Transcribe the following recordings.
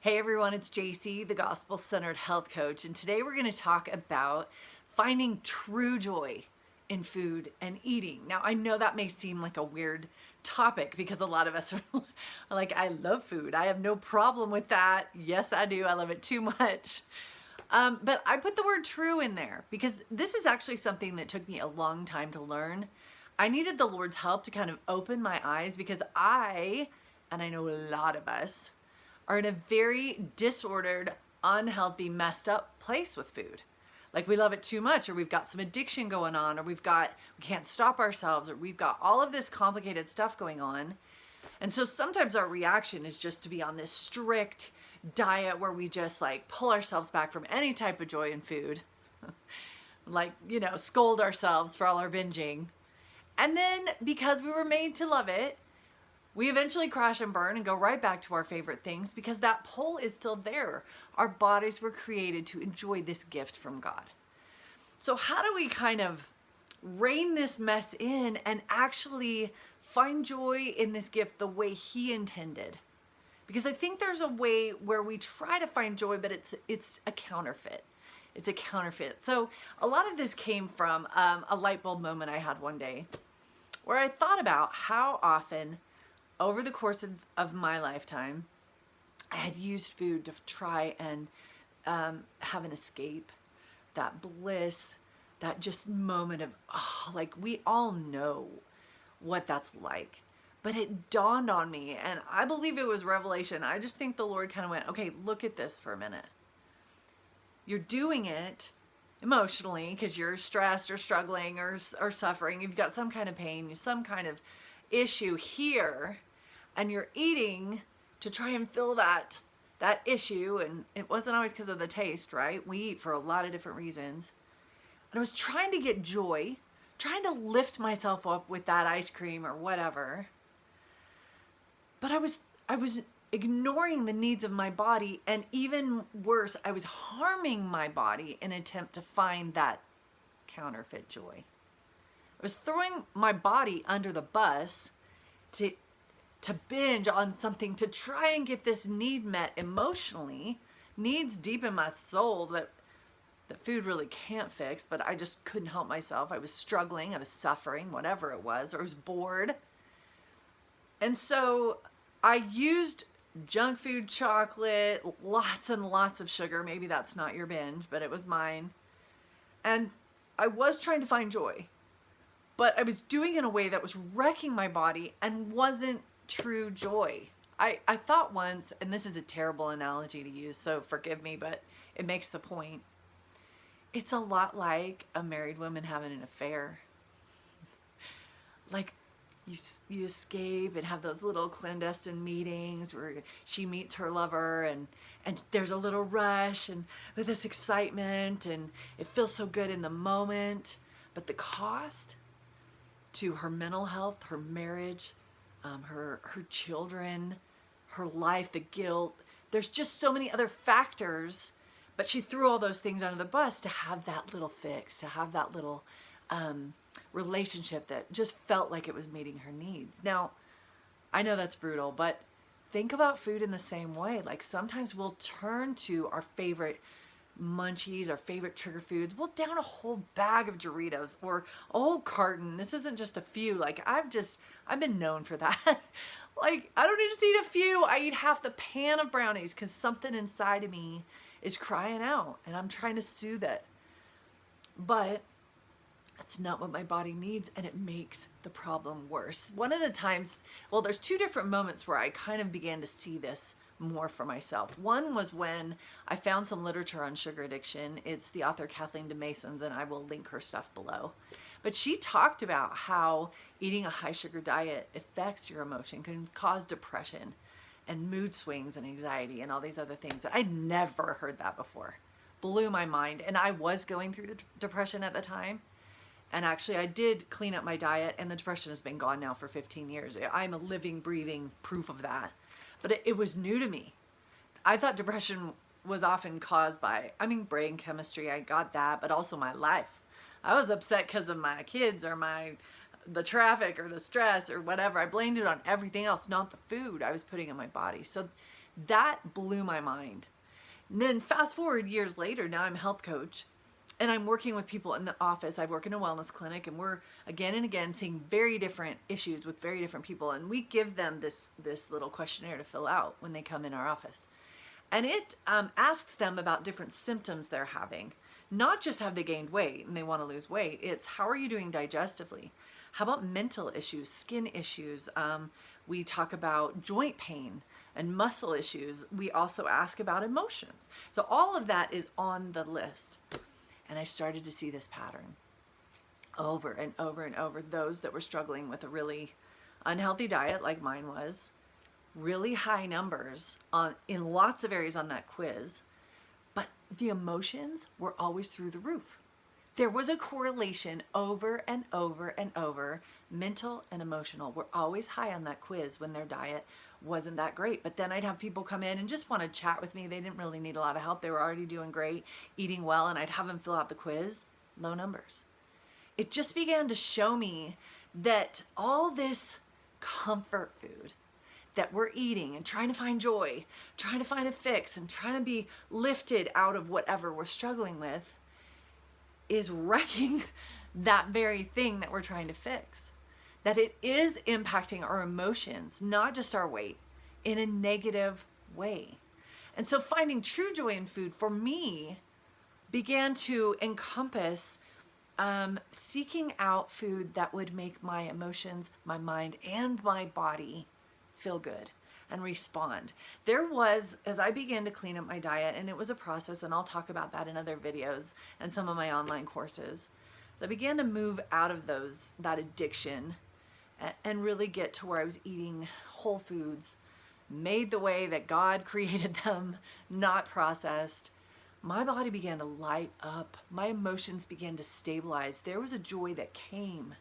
Hey everyone, it's JC, the Gospel Centered Health Coach, and today we're going to talk about finding true joy in food and eating. Now, I know that may seem like a weird topic because a lot of us are like, I love food. I have no problem with that. Yes, I do. I love it too much. But I put the word true in there because this is actually something that took me a long time to learn. I needed the Lord's help to kind of open my eyes because and I know a lot of us, are in a very disordered, unhealthy, messed up place with food. Like we love it too much, or we've got some addiction going on, or we can't stop ourselves, or we've got all of this complicated stuff going on. And so sometimes our reaction is just to be on this strict diet where we just like pull ourselves back from any type of joy in food. Like, scold ourselves for all our binging. And then because we were made to love it, we eventually crash and burn and go right back to our favorite things because that pull is still there. Our bodies were created to enjoy this gift from God. So how do we kind of rein this mess in and actually find joy in this gift the way He intended? Because I think there's a way where we try to find joy, but it's a counterfeit. It's a counterfeit. So a lot of this came from a light bulb moment I had one day where I thought about how often over the course of my lifetime, I had used food to try and have an escape, that bliss, that just moment of, like we all know what that's like. But it dawned on me, and I believe it was revelation. I just think the Lord kind of went, okay, look at this for a minute. You're doing it emotionally because you're stressed or struggling or suffering. You've got some kind of pain, some kind of issue here, and you're eating to try and fill that issue. And it wasn't always because of the taste, right? We eat for a lot of different reasons. And I was trying to get joy, trying to lift myself up with that ice cream or whatever. But I was ignoring the needs of my body, and even worse, I was harming my body in an attempt to find that counterfeit joy. I was throwing my body under the bus to binge on something to try and get this need met emotionally, needs deep in my soul that food really can't fix, but I just couldn't help myself. I was struggling, I was suffering, whatever it was, or I was bored. And so I used junk food, chocolate, lots and lots of sugar. Maybe that's not your binge, but it was mine. And I was trying to find joy. But I was doing it in a way that was wrecking my body and wasn't true joy. I thought once, and this is a terrible analogy to use, so forgive me, but it makes the point. It's a lot like a married woman having an affair. Like you escape and have those little clandestine meetings where she meets her lover and there's a little rush and with this excitement and it feels so good in the moment, but the cost to her mental health, her marriage, her children, her life, the guilt. There's just so many other factors, but she threw all those things under the bus to have that little fix, to have that little relationship that just felt like it was meeting her needs. Now, I know that's brutal, but think about food in the same way. Like sometimes we'll turn to our favorite munchies, our favorite trigger foods. We'll down a whole bag of Doritos or a whole carton. This isn't just a few. Like I've been known for that. Like I don't just eat a few. I eat half the pan of brownies because something inside of me is crying out and I'm trying to soothe it. But that's not what my body needs, and it makes the problem worse. One of the times, there's two different moments where I kind of began to see this more for myself. One was when I found some literature on sugar addiction. It's the author Kathleen DesMaisons, and I will link her stuff below. But she talked about how eating a high sugar diet affects your emotion, can cause depression and mood swings and anxiety and all these other things that I'd never heard that before. Blew my mind. And I was going through the depression at the time. And actually, I did clean up my diet, and the depression has been gone now for 15 years. I'm a living, breathing proof of that. But it was new to me. I thought depression was often caused by, brain chemistry. I got that, but also my life. I was upset because of my kids or the traffic or the stress or whatever. I blamed it on everything else, not the food I was putting in my body. So That blew my mind. And then fast forward years later, now I'm a health coach and I'm working with people in the office. I work in a wellness clinic and we're again and again seeing very different issues with very different people. And we give them this little questionnaire to fill out when they come in our office. And it asks them about different symptoms they're having. Not just have they gained weight and they want to lose weight. It's how are you doing digestively? How about mental issues, skin issues? We talk about joint pain and muscle issues. We also ask about emotions. So all of that is on the list. And I started to see this pattern over and over and over. Those that were struggling with a really unhealthy diet like mine was, really high numbers in lots of areas on that quiz, but the emotions were always through the roof. There was a correlation over and over and over. Mental and emotional were always high on that quiz when their diet wasn't that great. But then I'd have people come in and just want to chat with me. They didn't really need a lot of help. They were already doing great, eating well, and I'd have them fill out the quiz. Low numbers. It just began to show me that all this comfort food that we're eating and trying to find joy, trying to find a fix, and trying to be lifted out of whatever we're struggling with is wrecking that very thing that we're trying to fix. That it is impacting our emotions, not just our weight, in a negative way. And so finding true joy in food for me began to encompass seeking out food that would make my emotions, my mind, and my body feel good and respond. There was, as I began to clean up my diet, and it was a process, and I'll talk about that in other videos and some of my online courses. So I began to move out of that addiction and really get to where I was eating whole foods, made the way that God created them, not processed. My body began to light up. My emotions began to stabilize. There was a joy that came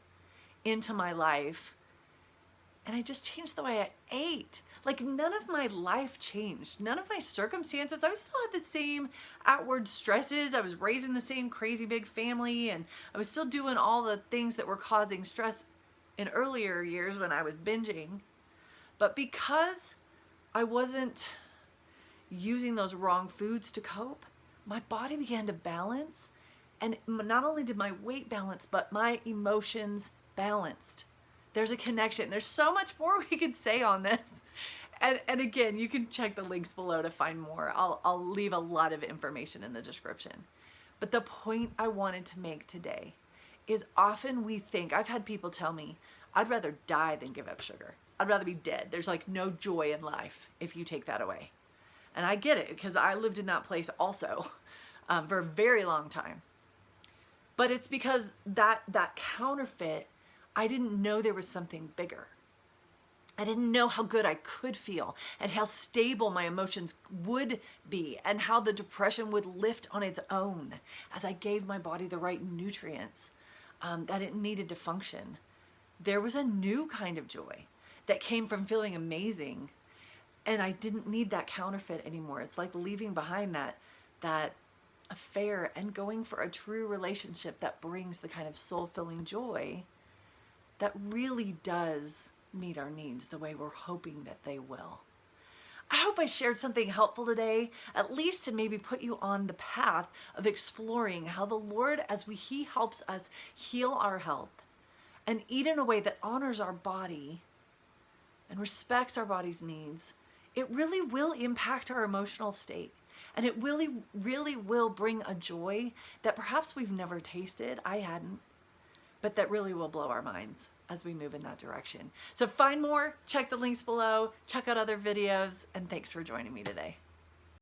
into my life. And I just changed the way I ate. Like none of my life changed. None of my circumstances. I still had the same outward stresses. I was raising the same crazy big family. And I was still doing all the things that were causing stress in earlier years when I was binging. But because I wasn't using those wrong foods to cope, my body began to balance. And not only did my weight balance, but my emotions balanced. There's a connection. There's so much more we could say on this. And again, you can check the links below to find more. I'll leave a lot of information in the description. But the point I wanted to make today is often we think, I've had people tell me, I'd rather die than give up sugar. I'd rather be dead. There's like no joy in life if you take that away. And I get it because I lived in that place also for a very long time. But it's because that counterfeit, I didn't know there was something bigger. I didn't know how good I could feel and how stable my emotions would be and how the depression would lift on its own as I gave my body the right nutrients that it needed to function. There was a new kind of joy that came from feeling amazing, and I didn't need that counterfeit anymore. It's like leaving behind that affair and going for a true relationship that brings the kind of soul-filling joy that really does meet our needs the way we're hoping that they will. I hope I shared something helpful today, at least to maybe put you on the path of exploring how the Lord, He helps us heal our health and eat in a way that honors our body and respects our body's needs, it really will impact our emotional state. And it really, really will bring a joy that perhaps we've never tasted, I hadn't, but that really will blow our minds as we move in that direction. So find more, check the links below, check out other videos, and thanks for joining me today.